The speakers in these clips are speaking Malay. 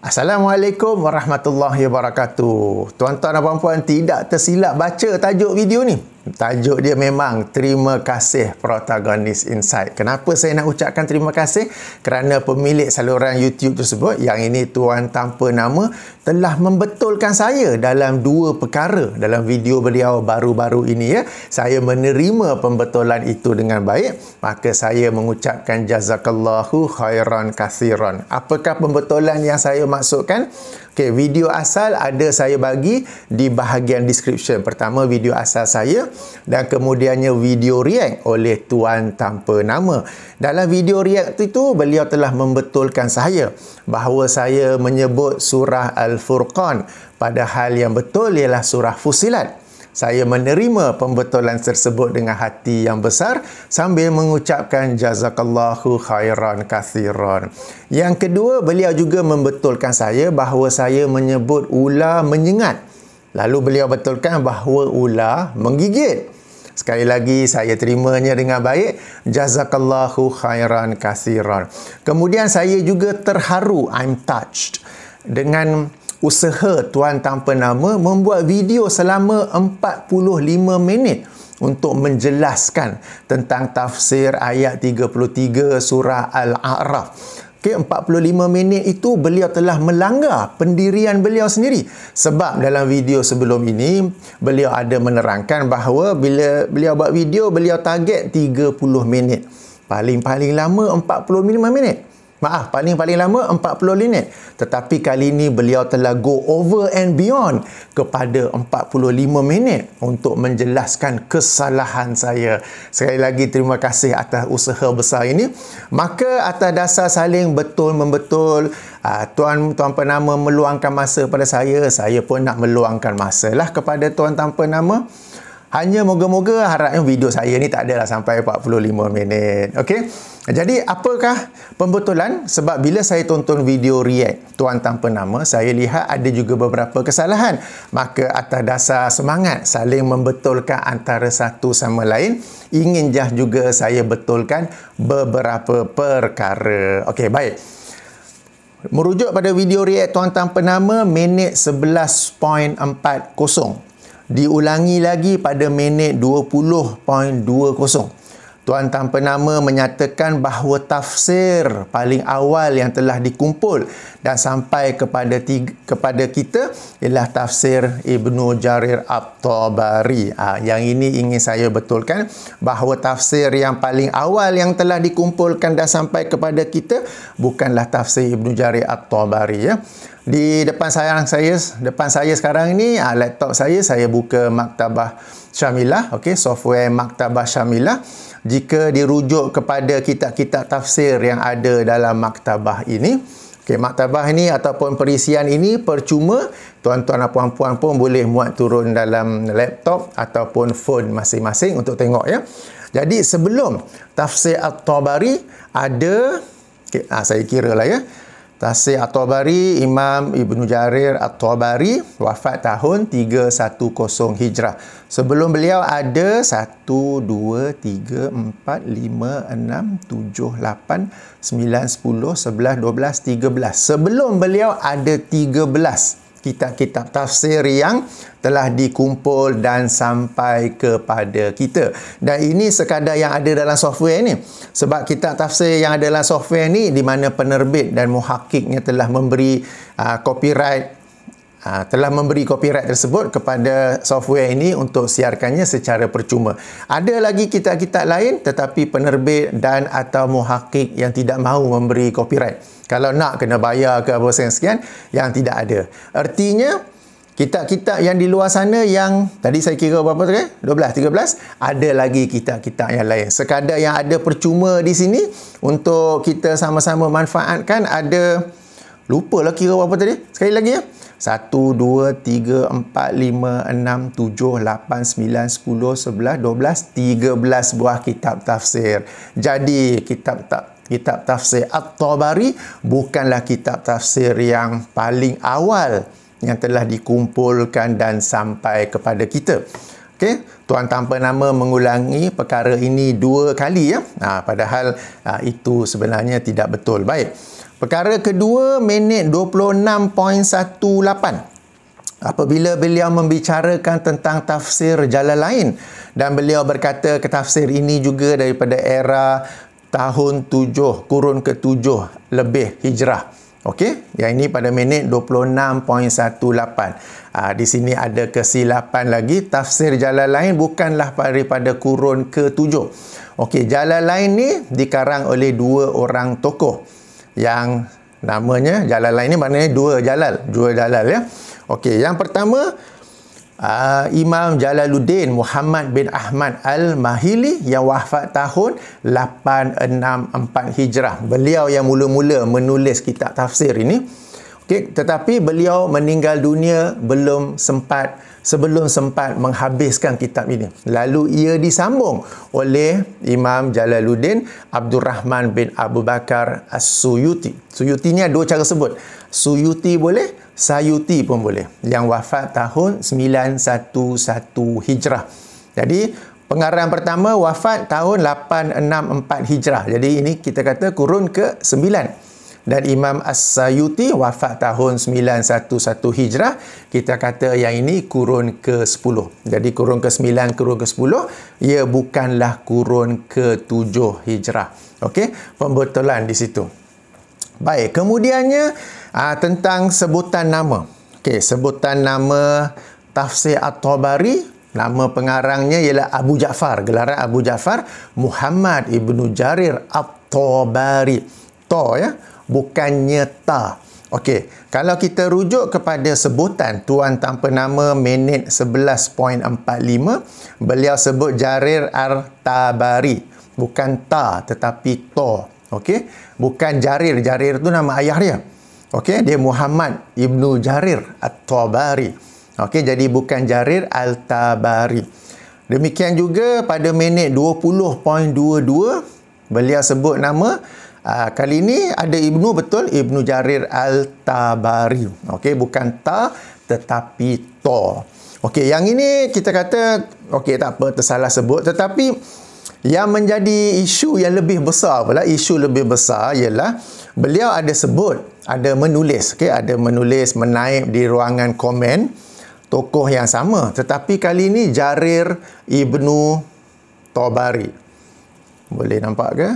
Assalamualaikum warahmatullahi wabarakatuh. Tuan-tuan dan puan-puan, tidak tersilap baca tajuk video ni. Tajuk dia memang Terima Kasih Protagonis Insight. Kenapa saya nak ucapkan terima kasih? Kerana pemilik saluran YouTube tersebut, yang ini Tuan Tanpa Nama, telah membetulkan saya dalam dua perkara dalam video beliau baru-baru ini ya. Saya menerima pembetulan itu dengan baik, maka saya mengucapkan jazakallahu khairan kathiran. Apakah pembetulan yang saya maksudkan? Okey, video asal ada saya bagi di bahagian description. Pertama video asal saya dan kemudiannya video react oleh Tuan Tanpa Nama. Dalam video react itu beliau telah membetulkan saya bahawa saya menyebut surah Al-Furqan padahal yang betul ialah surah Fussilat. Saya menerima pembetulan tersebut dengan hati yang besar sambil mengucapkan jazakallahu khairan kathiran. Yang kedua, beliau juga membetulkan saya bahawa saya menyebut ular menyengat. Lalu beliau betulkan bahawa ular menggigit. Sekali lagi saya terimanya dengan baik. Jazakallahu khairan kathiran. Kemudian saya juga terharu, I'm touched, dengan usaha Tuan Tanpa Nama membuat video selama 45 minit untuk menjelaskan tentang tafsir ayat 33 surah Al-A'raf. Okay, 45 minit itu beliau telah melanggar pendirian beliau sendiri. Sebab dalam video sebelum ini, beliau ada menerangkan bahawa bila beliau buat video, beliau target 30 minit. Paling-paling lama 45 minit. Maaf, paling lama 40 minit. Tetapi kali ini beliau telah go over and beyond kepada 45 minit untuk menjelaskan kesalahan saya. Sekali lagi terima kasih atas usaha besar ini. Maka atas dasar saling betul-membetul, Tuan Tanpa Nama meluangkan masa pada saya pun nak meluangkan masa lah kepada Tuan Tanpa Nama. Hanya moga-moga harapnya video saya ni tak adalah sampai 45 minit. Okey. Jadi apakah pembetulan? Sebab bila saya tonton video react Tuan Tanpa Nama, saya lihat ada juga beberapa kesalahan. Maka atas dasar semangat saling membetulkan antara satu sama lain, ingin juga saya betulkan beberapa perkara. Okey, baik. Merujuk pada video react Tuan Tanpa Nama minit 11.40. Diulangi lagi pada minit 20.20. Tuan Tanpa Nama menyatakan bahawa tafsir paling awal yang telah dikumpul dan sampai kepada kita ialah tafsir Ibnu Jarir At-Tabari. Yang ini ingin saya betulkan bahawa tafsir yang paling awal yang telah dikumpulkan dan sampai kepada kita bukanlah tafsir Ibnu Jarir At-Tabari ya. Di depan saya sekarang ini, laptop saya buka Maktabah Syamilah, okey, software Maktabah Syamilah. Jika dirujuk kepada kitab-kitab tafsir yang ada dalam maktabah ini, okey, maktabah ini ataupun perisian ini percuma, tuan-tuan dan puan-puan pun boleh muat turun dalam laptop ataupun phone masing-masing untuk tengok ya. Jadi sebelum tafsir At-Tabari ada, okay, saya kira lah ya. Tafsir At-Tabari, Imam Ibnu Jarir At-Tabari wafat tahun 310 Hijrah. Sebelum beliau ada 1, 2, 3, 4, 5, 6, 7, 8, 9, 10, 11, 12, 13. Sebelum beliau ada 13 kitab-kitab tafsir yang telah dikumpul dan sampai kepada kita. Dan ini sekadar yang ada dalam software ni. Sebab kitab tafsir yang ada dalam software ni di mana penerbit dan muhakkiknya telah memberi copyright tersebut kepada software ini untuk siarkannya secara percuma. Ada lagi kitab-kitab lain tetapi penerbit dan atau muhakkik yang tidak mahu memberi copyright. Kalau nak kena bayar ke apa sekian, yang tidak ada. Artinya kitab-kitab yang di luar sana yang tadi saya kira berapa tu 12, 13, ada lagi kitab-kitab yang lain. Sekadar yang ada percuma di sini untuk kita sama-sama manfaatkan ada, lupalah kira berapa tadi. Sekali lagi ya. 1, 2, 3, 4, 5, 6, 7, 8, 9, 10, 11, 12, 13 buah kitab tafsir. Jadi kitab tafsir At-Tabari bukanlah kitab tafsir yang paling awal yang telah dikumpulkan dan sampai kepada kita. Okey, Tuan Tanpa Nama mengulangi perkara ini 2 kali ya. Padahal itu sebenarnya tidak betul. Baik. Perkara kedua, minit 26.18. Apabila beliau membicarakan tentang tafsir Jalalain, dan beliau berkata ke tafsir ini juga daripada era tahun 7, kurun ke-7 lebih Hijrah. Okey, yang ini pada minit 26.18. Di sini ada kesilapan lagi. Tafsir Jalalain bukanlah daripada kurun ke-7. Okey, Jalalain ni dikarang oleh dua orang tokoh yang namanya Jalalain ni maknanya dua Jalal ya. Okey, yang pertama Imam Jalaluddin Muhammad bin Ahmad Al-Mahili yang wafat tahun 864 Hijrah. Beliau yang mula-mula menulis kitab tafsir ini. Okey, tetapi beliau meninggal dunia sebelum sempat menghabiskan kitab ini. Lalu ia disambung oleh Imam Jalaluddin Abdul Rahman bin Abu Bakar As-Suyuti. Suyuti ni ada dua cara sebut. Suyuti boleh, Sayuti pun boleh. Yang wafat tahun 911 Hijrah. Jadi pengarang pertama wafat tahun 864 Hijrah. Jadi ini kita kata kurun ke-9. Dan Imam As-Sayuti wafat tahun 911 Hijrah. Kita kata yang ini kurun ke-10. Jadi kurun ke-9, kurun ke-10, ia bukanlah kurun ke-7 Hijrah. Okey, pembetulan di situ. Baik, kemudiannya tentang sebutan nama. Okey, sebutan nama Tafsir At-Tabari, nama pengarangnya ialah Abu Ja'far. Gelaran Abu Ja'far Muhammad Ibnu Jarir At-Tabari. Ta ya, bukannya ta. Okey, kalau kita rujuk kepada sebutan Tuan Tanpa Nama minit 11.45, beliau sebut Jarir At-Tabari. Bukan ta tetapi ta. Okey, bukan Jarir. Jarir tu nama ayah dia. Okey, dia Muhammad Ibnu Jarir At-Tabari. Okey, jadi bukan Jarir Al-Tabari. Demikian juga pada minit 20.22 beliau sebut nama. Kali ini ada Ibnu, betul, Ibnu Jarir Al-Tabari. Okey, bukan ta tetapi ta. Okey, yang ini kita kata okey, tak apa, tersalah sebut, tetapi yang menjadi isu yang lebih besar pula, isu lebih besar ialah beliau ada sebut, ada menulis, okey, ada menulis menaip di ruangan komen tokoh yang sama, tetapi kali ini Jarir Ibnu Tabari. Boleh nampak ke?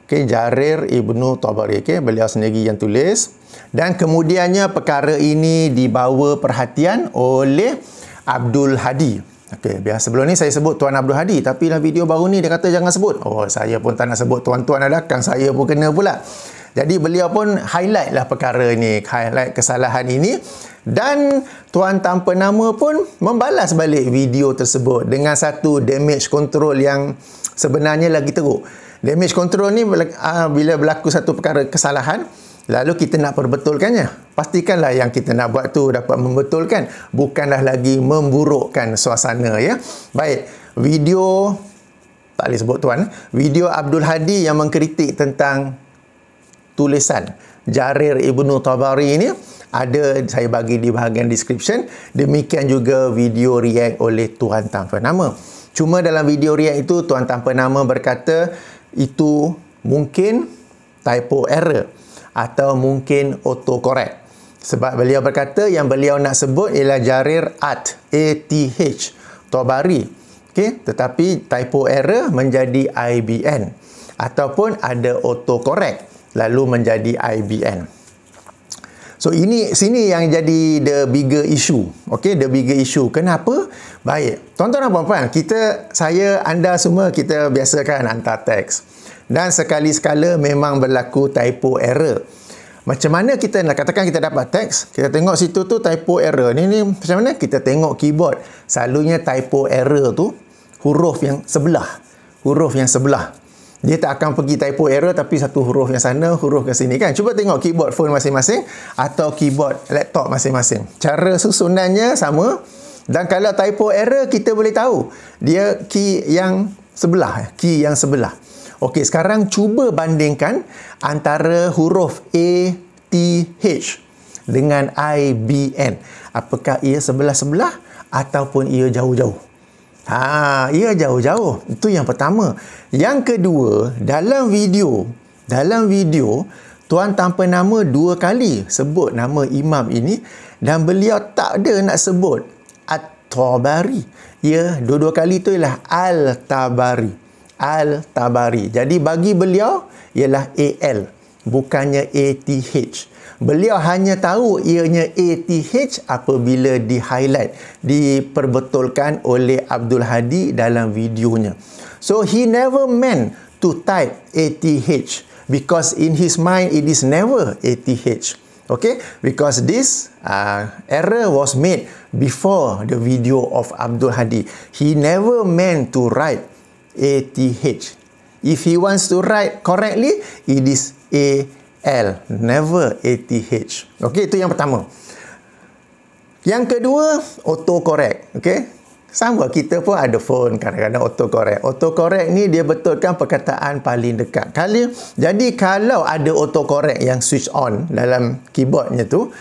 Okey, Jarir Ibnu Tabari. Okey, beliau sendiri yang tulis. Dan kemudiannya perkara ini dibawa perhatian oleh Abdul Hadi. Okey, biasa sebelum ni saya sebut Tuan Abdul Hadi, tapi dalam video baru ni dia kata jangan sebut. Oh, saya pun tak nak sebut tuan-tuan ada belakang, saya pun kena pula. Jadi beliau pun highlight lah perkara ni, highlight kesalahan ini, dan Tuan Tanpa Nama pun membalas balik video tersebut dengan satu damage control yang sebenarnya lagi teruk. Damage control ni bila berlaku satu perkara kesalahan, lalu kita nak perbetulkannya. Pastikanlah yang kita nak buat tu dapat membetulkan, bukanlah lagi memburukkan suasana ya. Baik, video tak boleh sebut tuan, video Abdul Hadi yang mengkritik tentang tulisan Jarir Ibnu Tabari ini ada saya bagi di bahagian description. Demikian juga video react oleh Tuan Tanpa Nama. Cuma dalam video react itu Tuan Tanpa Nama berkata itu mungkin typo error atau mungkin autocorrect. Sebab beliau berkata yang beliau nak sebut ialah Jarir ATH Tabari. Okey, tetapi typo error menjadi IBN ataupun ada autocorrect lalu menjadi IBN. So sini yang jadi the bigger issue. Okey, the bigger issue. Kenapa? Baik, tuan-tuan dan puan-puan, anda semua kita biasakan hantar teks. Dan sekali-sekala memang berlaku typo error. Macam mana kita nak katakan kita dapat teks, kita tengok situ tu typo error. Ni macam mana? Kita tengok keyboard. Selalunya typo error tu huruf yang sebelah. Huruf yang sebelah. Dia tak akan pergi typo error tapi satu huruf yang sana, huruf ke sini kan. Cuba tengok keyboard phone masing-masing atau keyboard laptop masing-masing. Cara susunannya sama. Dan kalau typo error kita boleh tahu dia key yang sebelah. Key yang sebelah. Okey, sekarang cuba bandingkan antara huruf A, T, H dengan I, B, N. Apakah ia sebelah-sebelah ataupun ia jauh-jauh? Ia jauh-jauh. Itu yang pertama. Yang kedua, dalam video Dalam video, tuan tanpa nama 2 kali sebut nama imam ini dan beliau tak ada nak sebut At-Tabari. Ya, dua-dua kali tu ialah Al-Tabari. Al-Tabari. Jadi bagi beliau ialah AL, bukannya ATH. Beliau hanya tahu ianya ATH apabila di-highlight, diperbetulkan oleh Abdul Hadi dalam videonya. So, he never meant to type ATH because in his mind it is never ATH. Okay? Because this error was made before the video of Abdul Hadi. He never meant to write ATH. If he wants to write correctly, it is AL, never ATH. Okay, itu yang pertama. Yang kedua, autocorrect. Okay, sama, kita pun ada phone kadang-kadang autocorrect. Autocorrect ni dia betulkan perkataan paling dekat. Jadi kalau ada autocorrect yang switch on dalam keyboardnya tu,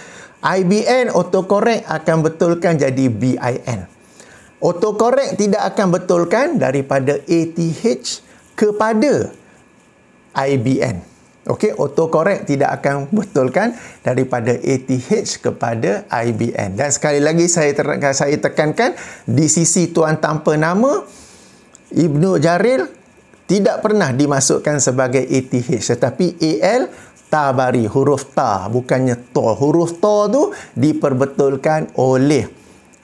IBN autocorrect akan betulkan jadi BIN. Autocorrect tidak akan betulkan daripada ATH kepada IBN. Okey, autocorrect tidak akan betulkan daripada ATH kepada IBN. Dan sekali lagi saya tekankan, di sisi tuan tanpa nama, Ibnu Jarir tidak pernah dimasukkan sebagai ATH, tetapi AL Tabari, huruf ta, bukannya to. Huruf to tu diperbetulkan oleh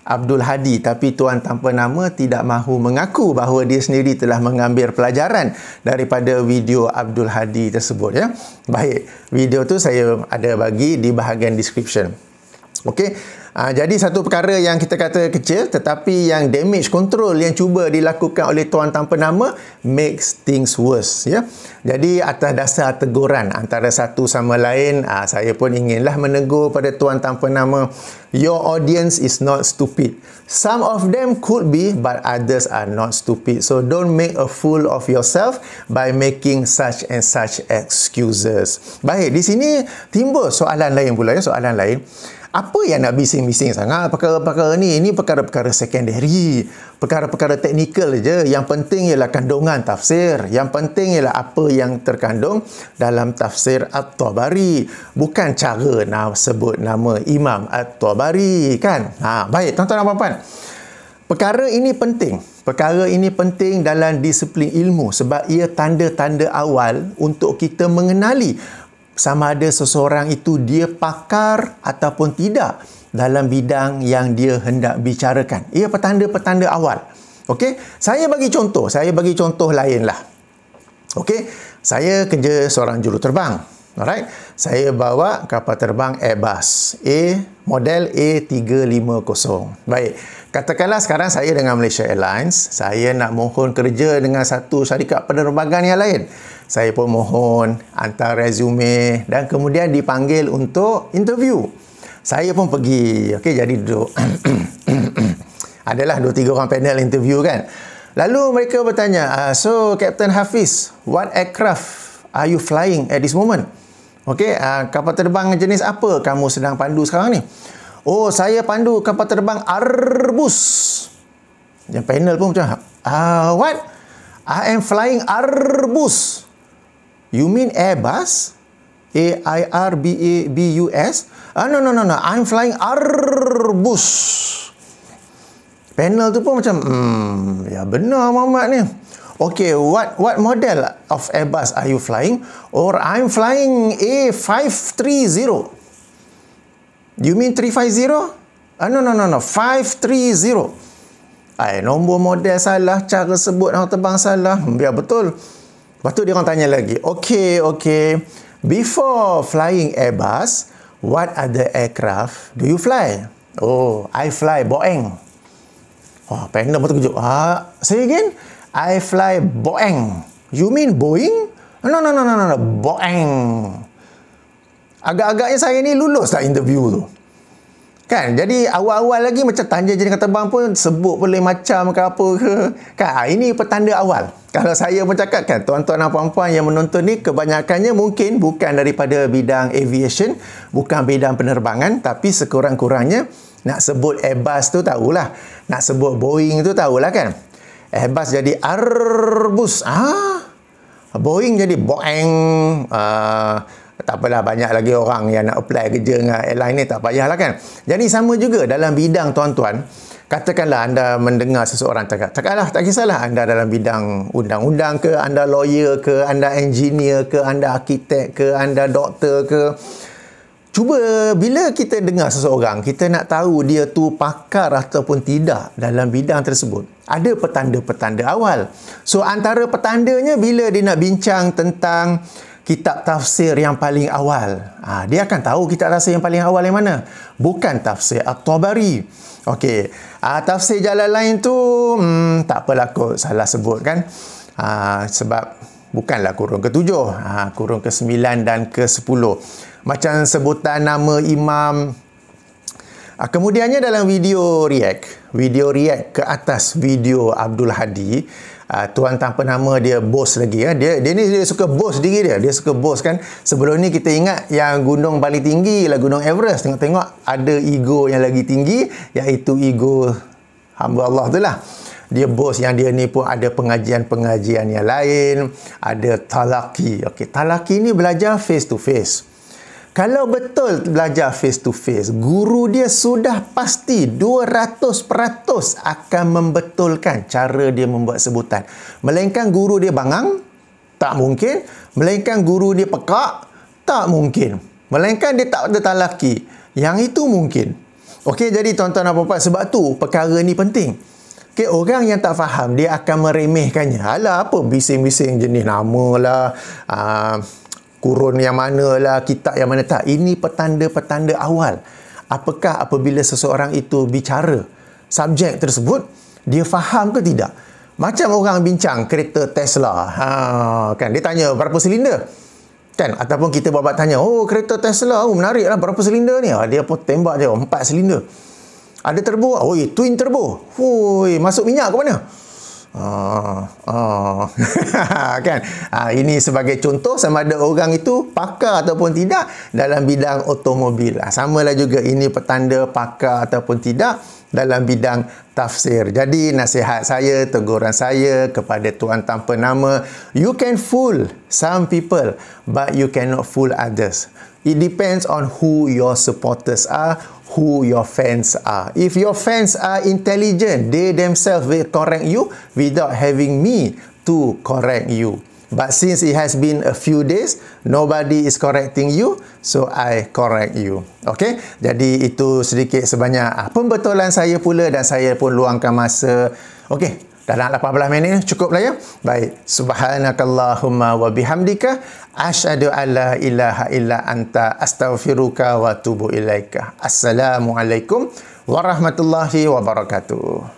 Abdul Hadi, tapi tuan tanpa nama tidak mahu mengaku bahawa dia sendiri telah mengambil pelajaran daripada video Abdul Hadi tersebut, ya. Baik, video tu saya ada bagi di bahagian description. Okey. Jadi satu perkara yang kita kata kecil, tetapi yang damage control yang cuba dilakukan oleh tuan tanpa nama makes things worse, ya. Jadi atas dasar teguran antara satu sama lain, saya pun inginlah menegur pada tuan tanpa nama, your audience is not stupid. Some of them could be, but others are not stupid. So don't make a fool of yourself by making such and such excuses. Baik, di sini timbul soalan lain pula, ya, soalan lain. Apa yang nak bising-bising sangat perkara-perkara ni? Ini perkara-perkara secondary, perkara-perkara teknikal je. Yang penting ialah kandungan tafsir. Yang penting ialah apa yang terkandung dalam tafsir At-Tabari, bukan cara nak sebut nama Imam At-Tabari, kan? Baik, tuan-tuan dan puan-puan. Perkara ini penting. Perkara ini penting dalam disiplin ilmu sebab ia tanda-tanda awal untuk kita mengenali sama ada seseorang itu dia pakar ataupun tidak dalam bidang yang dia hendak bicarakan. Ia petanda-petanda awal. Okey, saya bagi contoh lain lah. Okey, saya kerja seorang juruterbang. Alright, saya bawa kapal terbang Airbus model A350. Baik, katakanlah sekarang saya dengan Malaysia Airlines, saya nak mohon kerja dengan satu syarikat penerbangan yang lain. Saya pun mohon hantar resume dan kemudian dipanggil untuk interview. Saya pun pergi. Okey, jadi duduk. Adalah 2-3 orang panel interview, kan. Lalu mereka bertanya, so Captain Hafiz, what aircraft are you flying at this moment? Okey, kapal terbang jenis apa kamu sedang pandu sekarang ni? Oh, saya pandu kapal terbang Airbus. Yang panel pun macam, what? I am flying Airbus. You mean Airbus? A-I-R-B-A-B-U-S? No. I'm flying Airbus. Panel tu pun macam, ya benar Muhammad ni. Okay, what model of Airbus are you flying? Or I'm flying A530. You mean 350? No. 530. Nombor model salah, cara sebut nama terbang salah. Biar betul. Lepas tu dia orang tanya lagi. Okay. Before flying Airbus, what other aircraft do you fly? Oh, I fly Boeing. Oh, panel betul kejut. Say again. I fly Boeing. You mean Boeing? No. Boeing. Agak-agaknya saya ni lulus tak interview tu. Kan? Jadi awal-awal lagi macam tanya jenis terbang pun sebut boleh macam ke apa ke. Kan? Ini petanda awal. Kalau saya pun cakap, kan, tuan-tuan dan puan-puan yang menonton ni kebanyakannya mungkin bukan daripada bidang aviation, bukan bidang penerbangan, tapi sekurang-kurangnya nak sebut Airbus tu tahulah. Nak sebut Boeing tu tahulah, kan. Airbus jadi Airbus. Boeing jadi Boeing. Tak apalah, banyak lagi orang yang nak apply kerja dengan airline ni, tak payahlah kan. Jadi sama juga dalam bidang tuan-tuan. Katakanlah anda mendengar seseorang cakaplah, tak kisahlah anda dalam bidang undang-undang ke, anda lawyer ke, anda engineer ke, anda arkitek ke, anda doktor ke. Cuba bila kita dengar seseorang, kita nak tahu dia tu pakar ataupun tidak dalam bidang tersebut. Ada petanda-petanda awal. So antara petandanya bila dia nak bincang tentang kitab tafsir yang paling awal. Dia akan tahu kitab tafsir yang paling awal yang mana. Bukan tafsir At-Tabari. Okey. Tafsir Jalalain tu, tak apalah kot salah sebut kan. Sebab bukanlah kurung ke-7. Kurung ke-9 dan ke-10. Macam sebutan nama imam. Kemudiannya dalam video react ke atas video Abdul Hadi, tuan tanpa nama dia bos lagi ya. Dia suka bos diri dia suka bos kan. Sebelum ni kita ingat yang gunung paling tinggi ialah Gunung Everest. Tengok ada ego yang lagi tinggi, iaitu ego hamba Allah tu lah. Dia bos yang dia ni pun ada pengajian-pengajian yang lain, ada talaki. Okey, talaki ni belajar face to face. Kalau betul belajar face to face, guru dia sudah pasti 200% akan membetulkan cara dia membuat sebutan. Melainkan guru dia bangang, tak mungkin. Melainkan guru dia pekak, tak mungkin. Melainkan dia tak ada talaki, yang itu mungkin. Okey, jadi tuan-tuan dan puan-puan, sebab tu perkara ni penting. Okey, orang yang tak faham, dia akan meremehkannya. Alah, apa bising-bising jenis nama lah, kurun yang mana lah, kitab yang mana. Tak, ini petanda-petanda awal. Apakah apabila seseorang itu bicara subjek tersebut, dia faham ke tidak? Macam orang bincang kereta Tesla, kan dia tanya berapa silinder kan, ataupun kita buat tanya, oh kereta Tesla, menarik lah, berapa silinder ni? Dia pun tembak je, 4 silinder. Ada turbo, oh twin turbo, masuk minyak ke mana? Kan? Ini sebagai contoh sama ada orang itu pakar ataupun tidak dalam bidang automobil. Samalah juga ini petanda pakar ataupun tidak dalam bidang tafsir. Jadi nasihat saya, teguran saya kepada tuan tanpa nama, you can fool some people but you cannot fool others. It depends on who your supporters are, who your fans are. If your fans are intelligent, they themselves will correct you without having me to correct you. But since it has been a few days, nobody is correcting you, so I correct you. Okay? Jadi itu sedikit sebanyak pembetulan saya pula, dan saya pun luangkan masa. Okay, dalam 18 minit cukup lah ya. Baik. Subhanakallahumma wa bihamdika asyhadu an la ilaha illa anta astaghfiruka wa atubu ilaika. Assalamualaikum warahmatullahi wabarakatuh.